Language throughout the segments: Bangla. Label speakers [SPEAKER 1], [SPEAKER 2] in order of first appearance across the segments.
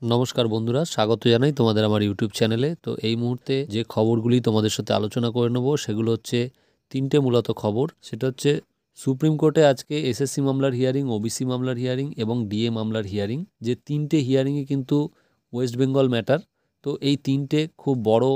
[SPEAKER 1] নমস্কার বন্ধুরা, স্বাগত জানাই তোমাদের আমার ইউটিউব চ্যানেলে। তো এই মুহূর্তে যে খবরগুলি তোমাদের সাথে আলোচনা করে নেব সেগুলো হচ্ছে তিনটে মূলত খবর। সেটা হচ্ছে সুপ্রিম কোর্টে আজকে এসএসসি মামলার হিয়ারিং, ওবিসি মামলার হিয়ারিং এবং ডিএ মামলার হিয়ারিং। যে তিনটে হিয়ারিংয়ে কিন্তু ওয়েস্ট বেঙ্গল ম্যাটার। তো এই তিনটে খুব বড়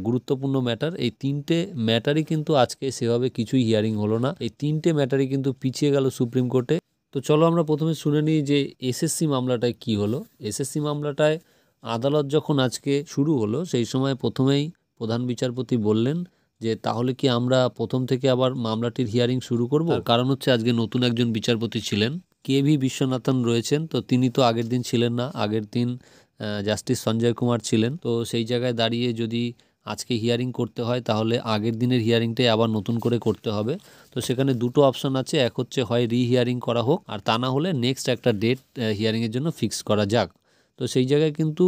[SPEAKER 1] গুরুত্বপূর্ণ ম্যাটার। এই তিনটে ম্যাটারই কিন্তু আজকে সেভাবে কিছুই হিয়ারিং হলো না। এই তিনটে ম্যাটারই কিন্তু পিছিয়ে গেল সুপ্রিম কোর্টে। তো চলো আমরা প্রথমে শুনে নিই যে এসএসসি মামলাটায় কি হলো। এসএসসি মামলাটায় আদালত যখন আজকে শুরু হলো সেই সময় প্রথমেই প্রধান বিচারপতি বললেন যে তাহলে কি আমরা প্রথম থেকে আবার মামলাটির হিয়ারিং শুরু করব। কারণ হচ্ছে আজকে নতুন একজন বিচারপতি ছিলেন, কেভি বিশ্বনাথন রয়েছেন। তো তিনি তো আগের দিন ছিলেন না, আগের দিন জাস্টিস সঞ্জয় কুমার ছিলেন। তো সেই জায়গায় দাঁড়িয়ে যদি আজকে হিয়ারিং করতে হয় তাহলে আগের দিনের হিয়ারিংটাই আবার নতুন করে করতে হবে। তো সেখানে দুটো অপশন আছে, এক হচ্ছে হয় রিহিয়ারিং করা হোক, আর তা না হলে নেক্সট একটা ডেট হিয়ারিংয়ের জন্য ফিক্স করা যাক। তো সেই জায়গায় কিন্তু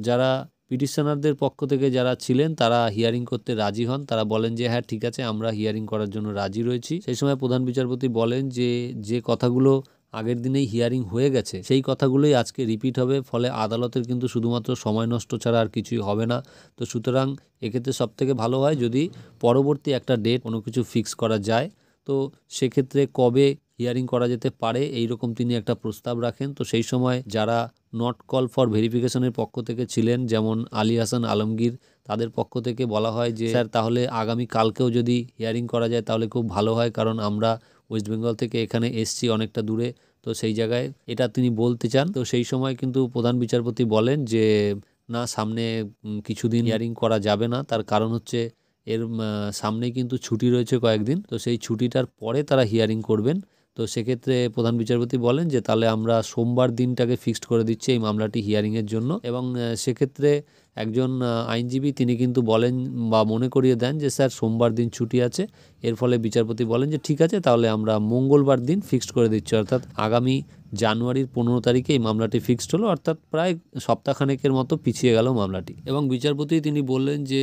[SPEAKER 1] যারা পিটিশনারদের পক্ষ থেকে যারা ছিলেন তারা হিয়ারিং করতে রাজি হন। তারা বলেন যে হ্যাঁ ঠিক আছে, আমরা হিয়ারিং করার জন্য রাজি রয়েছি। সেই সময় প্রধান বিচারপতি বলেন যে যে কথাগুলো আগের দিনেই হিয়ারিং হয়ে গেছে সেই কথাগুলোই আজকে রিপিট হবে, ফলে আদালতের কিন্তু শুধুমাত্র সময় নষ্ট ছাড়া আর কিছুই হবে না। তো সুতরাং এক্ষেত্রে সবথেকে ভালো হয় যদি পরবর্তী একটা ডেট কোনো কিছু ফিক্স করা যায়। তো সেক্ষেত্রে কবে হিয়ারিং করা যেতে পারে এইরকম তিনি একটা প্রস্তাব রাখেন। তো সেই সময় যারা নট কল ফর ভেরিফিকেশনের পক্ষ থেকে ছিলেন, যেমন আলী হাসান আলমগীর, তাদের পক্ষ থেকে বলা হয় যে স্যার তাহলে আগামী কালকেও যদি হিয়ারিং করা যায় তাহলে খুব ভালো হয়, কারণ আমরা ওয়েস্ট বেঙ্গল থেকে এখানে এসছি অনেকটা দূরে। তো সেই জায়গায় এটা তিনি বলতে চান। তো সেই সময় কিন্তু প্রধান বিচারপতি বলেন যে না, সামনে কিছুদিন হিয়ারিং করা যাবে না। তার কারণ হচ্ছে এর সামনেই কিন্তু ছুটি রয়েছে কয়েকদিন। তো সেই ছুটিটার পরে তারা হিয়ারিং করবেন। তো সেক্ষেত্রে প্রধান বিচারপতি বলেন যে তাহলে আমরা সোমবার দিনটাকে ফিক্সড করে দিচ্ছি এই মামলাটি হিয়ারিংয়ের জন্য। এবং সেক্ষেত্রে একজন আইনজীবী তিনি কিন্তু বলেন বা মনে করিয়ে দেন যে স্যার সোমবার দিন ছুটি আছে। এর ফলে বিচারপতি বলেন যে ঠিক আছে, তাহলে আমরা মঙ্গলবার দিন ফিক্সড করে দিচ্ছি। অর্থাৎ আগামী জানুয়ারির 15 তারিখে এই মামলাটি ফিক্সড হলো, অর্থাৎ প্রায় সপ্তাহখানেকের মতো পিছিয়ে গেল মামলাটি। এবং বিচারপতি তিনি বললেন যে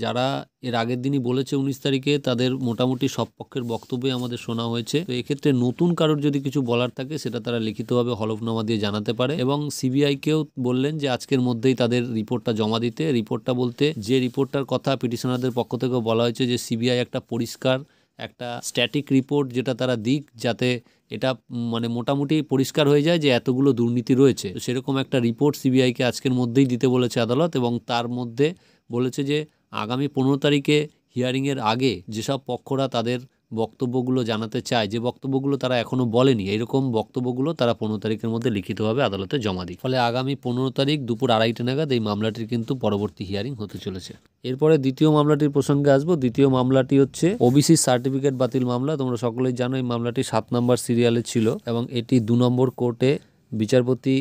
[SPEAKER 1] যারা এর আগের দিনই বলেছে 19 তারিখে, তাদের মোটামুটি সব পক্ষের বক্তব্যই আমাদের শোনা হয়েছে। তো এক্ষেত্রে নতুন কারোর যদি কিছু বলার থাকে সেটা তারা লিখিতভাবে হলফনামা দিয়ে জানাতে পারে। এবং সিবিআইকেও বললেন যে আজকের মধ্যেই তাদের রিপোর্টটা জমা দিতে। রিপোর্টটা বলতে যে রিপোর্টটার কথা পিটিশনারদের পক্ষ থেকেও বলা হয়েছে যে সিবিআই একটা পরিষ্কার একটা স্ট্যাটিক রিপোর্ট যেটা তারা দিক, যাতে এটা মানে মোটামুটি পরিষ্কার হয়ে যায় যে এতগুলো দুর্নীতি রয়েছে। তো সেরকম একটা রিপোর্ট সিবিআইকে আজকের মধ্যেই দিতে বলেছে আদালত। এবং তার মধ্যে বলেছে যে আগামী 15 তারিখে হিয়ারিংয়ের আগে যেসব পক্ষরা তাদের বক্তব্যগুলো জানাতে চায়, যে বক্তব্যগুলো তারা এখনও বলেনি, এইরকম বক্তব্যগুলো তারা 15 তারিখের মধ্যে লিখিতভাবে আদালতে জমা দিই। ফলে আগামী 15 তারিখ দুপুর 2:30 নাগাদ এই মামলাটির কিন্তু পরবর্তী হিয়ারিং হতে চলেছে। এরপরে দ্বিতীয় মামলাটির প্রসঙ্গে আসবো। দ্বিতীয় মামলাটি হচ্ছে ওবিসি সার্টিফিকেট বাতিল মামলা। তোমরা সকলেই জানো এই মামলাটি 7 নম্বর সিরিয়ালে ছিল এবং এটি 2 নম্বর কোর্টে বিচারপতি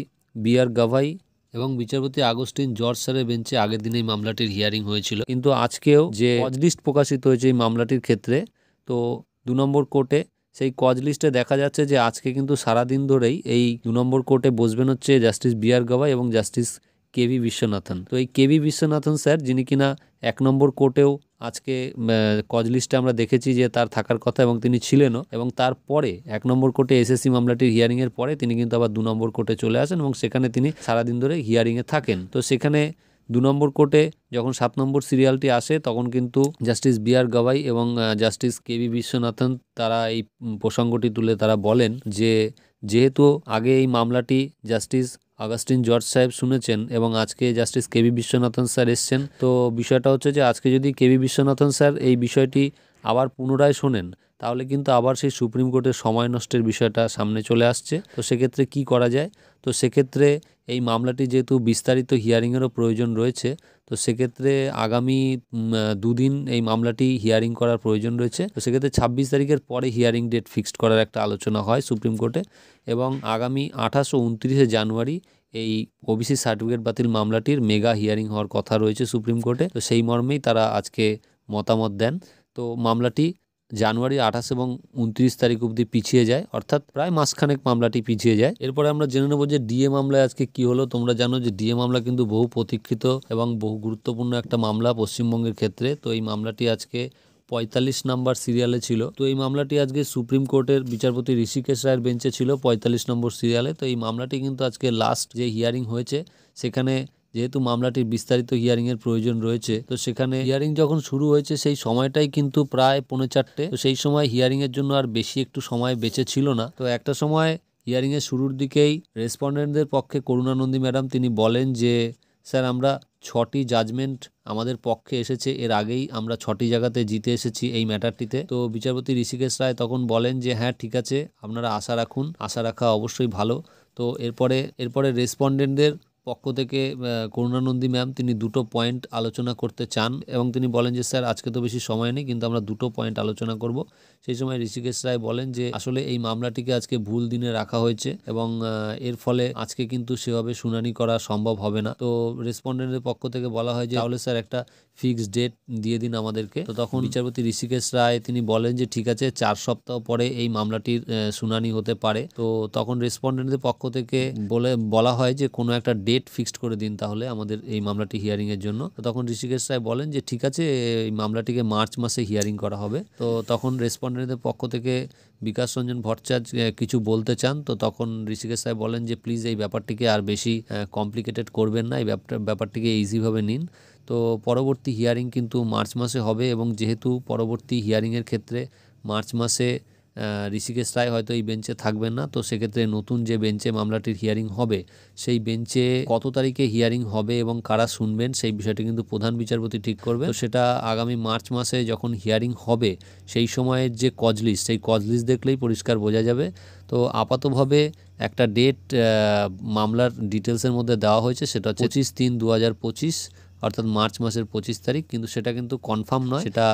[SPEAKER 1] বি.আর. গাভাই এবং বিচারপতি আগস্টিন জর্জ স্যারের বেঞ্চে আগের দিন এই মামলাটির হিয়ারিং হয়েছিল। কিন্তু আজকেও যে কজ লিস্ট প্রকাশিত হয়েছে এই মামলাটির ক্ষেত্রে, তো 2 নম্বর কোর্টে সেই কজ লিস্টে দেখা যাচ্ছে যে আজকে কিন্তু সারাদিন ধরেই এই 2 নম্বর কোর্টে বসবেন হচ্ছে জাস্টিস বি.আর. গাভাই এবং জাস্টিস কেভি বিশ্বনাথন। তো এই কেভি বিশ্বনাথন স্যার, যিনি কিনা 1 নম্বর কোর্টেও আজকে কজ লিস্টে আমরা দেখেছি যে তার থাকার কথা এবং তিনি ছিলেনও, এবং তারপরে 1 নম্বর কোর্টে এসএসসি মামলাটির হিয়ারিংয়ের পরে তিনি কিন্তু আবার 2 নম্বর কোর্টে চলে আসেন এবং সেখানে তিনি সারাদিন ধরে হিয়ারিংয়ে থাকেন। তো সেখানে 2 নম্বর কোর্টে যখন 7 নম্বর সিরিয়ালটি আসে তখন কিন্তু জাস্টিস বি.আর. গাভাই এবং জাস্টিস কেভি বিশ্বনাথন তারা এই প্রসঙ্গটি তুলে তারা বলেন যে যেহেতু আগে এই মামলাটি জাস্টিস আগস্টিন জর্জ সাহেব শুনেছেন এবং আজকে জাস্টিস কেভি বিশ্বনাথন স্যার এসছেন, তো বিষয়টা হচ্ছে যে আজকে যদি কেভি বিশ্বনাথন স্যার এই বিষয়টি আবার পুনরায় শোনেন তাহলে কিন্তু আবার সেই সুপ্রিম কোর্টের সময় নষ্টের বিষয়টা সামনে চলে আসছে। তো সেক্ষেত্রে কি করা যায়? তো সেক্ষেত্রে এই মামলাটি যেহেতু বিস্তারিত হিয়ারিংয়েরও প্রয়োজন রয়েছে, তো সেক্ষেত্রে আগামী 2 দিন এই মামলাটি হিয়ারিং করার প্রয়োজন রয়েছে। তো সেক্ষেত্রে 26 তারিখের পরে হিয়ারিং ডেট ফিক্সড করার একটা আলোচনা হয় সুপ্রিম কোর্টে এবং আগামী 28 ও 29 জানুয়ারি এই ওবিসি সার্টিফিকেট বাতিল মামলাটির মেগা হিয়ারিং হওয়ার কথা রয়েছে সুপ্রিম কোর্টে। তো সেই মর্মেই তারা আজকে মতামত দেন। তো মামলাটি জানুয়ারি 28 এবং 29 তারিখ অবধি পিছিয়ে যায়, অর্থাৎ প্রায় মাসখানেক মামলাটি পিছিয়ে যায়। এরপরে আমরা জেনে নেব যে ডিএ মামলায় আজকে কি হলো। তোমরা জানো যে ডিএ মামলা কিন্তু বহু প্রতীক্ষিত এবং বহু গুরুত্বপূর্ণ একটা মামলা পশ্চিমবঙ্গের ক্ষেত্রে। তো এই মামলাটি আজকে 45 নাম্বার সিরিয়ালে ছিল। তো এই মামলাটি আজকে সুপ্রিম কোর্টের বিচারপতি ঋষিকেশ রায়ের বেঞ্চে ছিল 45 নম্বর সিরিয়ালে। তো এই মামলাটি কিন্তু আজকে লাস্ট যে হিয়ারিং হয়েছে সেখানে যেহেতু মামলাটির বিস্তারিত হিয়ারিংয়ের প্রয়োজন রয়েছে, তো সেখানে হিয়ারিং যখন শুরু হয়েছে সেই সময়টাই কিন্তু প্রায় 3:45। তো সেই সময় হিয়ারিংয়ের জন্য আর বেশি একটু সময় বেঁচে ছিল না। তো একটা সময় হিয়ারিংয়ের শুরুর দিকেই রেসপন্ডেন্টদের পক্ষে করুণানন্দী ম্যাডাম তিনি বলেন যে স্যার আমরা 6টি জাজমেন্ট আমাদের পক্ষে এসেছে, এর আগেই আমরা 6টি জায়গাতে জিতে এসেছি এই ম্যাটারটিতে। তো বিচারপতি ঋষিকেশ রায় তখন বলেন যে হ্যাঁ ঠিক আছে, আপনারা আশা রাখুন, আশা রাখা অবশ্যই ভালো। তো এরপরে রেসপন্ডেন্টদের পক্ষ থেকে করুণানন্দী ম্যাম তিনি 2টো পয়েন্ট আলোচনা করতে চান এবং তিনি বলেন যে স্যার আজকে তো বেশি সময় নেই, কিন্তু আমরা 2টো পয়েন্ট আলোচনা করব। সেই সময় ঋষিকেশ রায় বলেন যে আসলে এই মামলাটিকে আজকে ভুল দিনে রাখা হয়েছে এবং এর ফলে আজকে কিন্তু সেভাবে শুনানি করা সম্ভব হবে না। তো রেসপন্ডেন্টের পক্ষ থেকে বলা হয় যে তাহলে স্যার একটা ফিক্সড ডেট দিয়ে দিন আমাদেরকে। তো তখন বিচারপতি ঋষিকেশ রায় তিনি বলেন যে ঠিক আছে, 4 সপ্তাহ পরে এই মামলাটির শুনানি হতে পারে। তো তখন রেসপন্ডেন্টদের পক্ষ থেকে বলা হয় যে কোনো একটা ডেট ফিক্সড করে দিন তাহলে আমাদের এই মামলাটি হিয়ারিং এর জন্য। তো তখন ঋষিকেশ রায় বলেন যে ঠিক আছে, এই মামলাটিকে মার্চ মাসে হিয়ারিং করা হবে। তো তখন রেসপন্ডেন্টদের পক্ষ থেকে বিকাশ রঞ্জন ভট্টাচার্য কিছু বলতে চান। তো তখন ঋষিকেশ রায় বলেন যে প্লিজ এই ব্যাপারটিকে আর বেশি কমপ্লিকেটেড করবেন না, এই ব্যাপারটিকে ইজিভাবে নিন। তো পরবর্তী হিয়ারিং কিন্তু মার্চ মাসে হবে এবং যেহেতু পরবর্তী হিয়ারিংয়ের ক্ষেত্রে মার্চ মাসে ঋষিকেশ রায় হয়তো এই বেঞ্চে থাকবেন না, তো সেক্ষেত্রে নতুন যে বেঞ্চে মামলাটির হিয়ারিং হবে সেই বেঞ্চে কত তারিখে হিয়ারিং হবে এবং কারা শুনবেন সেই বিষয়টি কিন্তু প্রধান বিচারপতি ঠিক করবে। তো সেটা আগামী মার্চ মাসে যখন হিয়ারিং হবে সেই সময়ের যে কজ লিস্ট, সেই কজ লিস্ট দেখলেই পরিষ্কার বোঝা যাবে। তো আপাতভাবে একটা ডেট মামলার ডিটেলসের মধ্যে দেওয়া হয়েছে, সেটা হচ্ছে 25/3/2025, অর্থাৎ মার্চ মাসের 25 তারিখ, কিন্তু সেটা কিন্তু কনফার্ম নয়, সেটা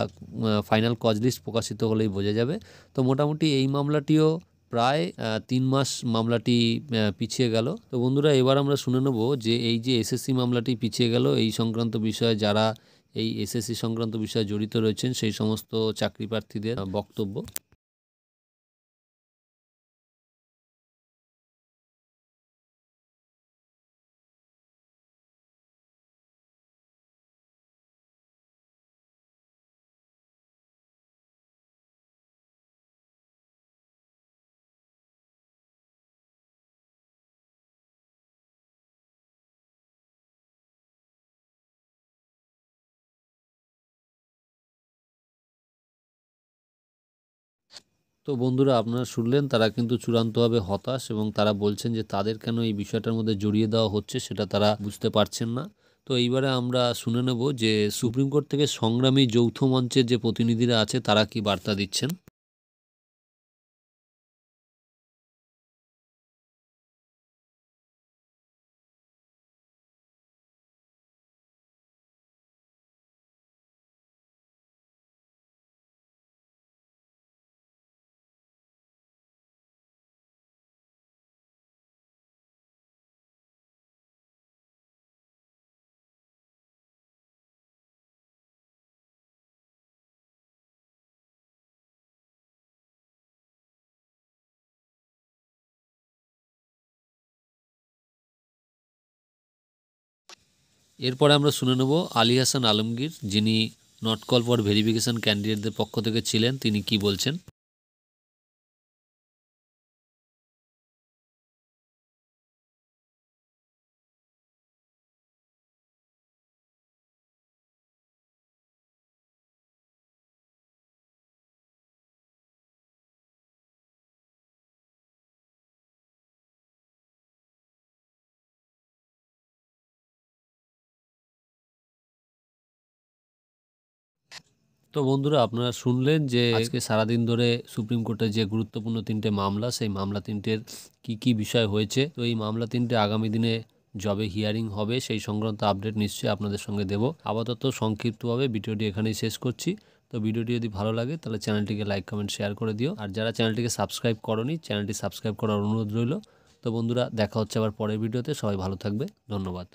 [SPEAKER 1] ফাইনাল কজ লিস্ট প্রকাশিত হলেই বোঝা যাবে। তো মোটামুটি এই মামলাটিও প্রায় 3 মাস মামলাটি পিছিয়ে গেল। তো বন্ধুরা এবার আমরা শুনে নেব যে এই যে এসএসসি মামলাটি পিছিয়ে গেল এই সংক্রান্ত বিষয়ে যারা এই এসএসসি সংক্রান্ত বিষয়ে জড়িত রয়েছেন সেই সমস্ত চাকরি প্রার্থীদের বক্তব্য। তো বন্ধুরা আপনারা শুনলেন, তারা কিন্তু চূড়ান্তভাবে হতাশ এবং তারা বলছেন যে তাদের কেন এই বিষয়টার মধ্যে জড়িয়ে দেওয়া হচ্ছে সেটা তারা বুঝতে পারছেন না। তো এইবারে আমরা শুনে নেব যে সুপ্রিম কোর্ট থেকে সংগ্রামী যৌথ মঞ্চের যে প্রতিনিধিরা আছে তারা কি বার্তা দিচ্ছেন। এরপরে আমরা শুনে নেব আলী হাসান আলমগীর, যিনি নট কল ফর ভেরিফিকেশন ক্যান্ডিডেটদের পক্ষ থেকে ছিলেন, তিনি কি বলছেন। তো বন্ধুরা আপনারা শুনলেন যে আজকে সারাদিন ধরে সুপ্রিম কোর্টের যে গুরুত্বপূর্ণ 3টে মামলা, সেই মামলা 3টের কি বিষয় হয়েছে। তো এই মামলা 3টে আগামী দিনে যবে হিয়ারিং হবে সেই সংক্রান্ত আপডেট নিশ্চয়ই আপনাদের সঙ্গে দেব। আপাতত সংক্ষিপ্তভাবে ভিডিওটি এখানেই শেষ করছি। তো ভিডিওটি যদি ভালো লাগে তাহলে চ্যানেলটিকে লাইক কমেন্ট শেয়ার করে দিও, আর যারা চ্যানেলটিকে সাবস্ক্রাইব করোনি চ্যানেলটি সাবস্ক্রাইব করার অনুরোধ রইল। তো বন্ধুরা দেখা হচ্ছে আবার পরের ভিডিওতে, সবাই ভালো থাকবে, ধন্যবাদ।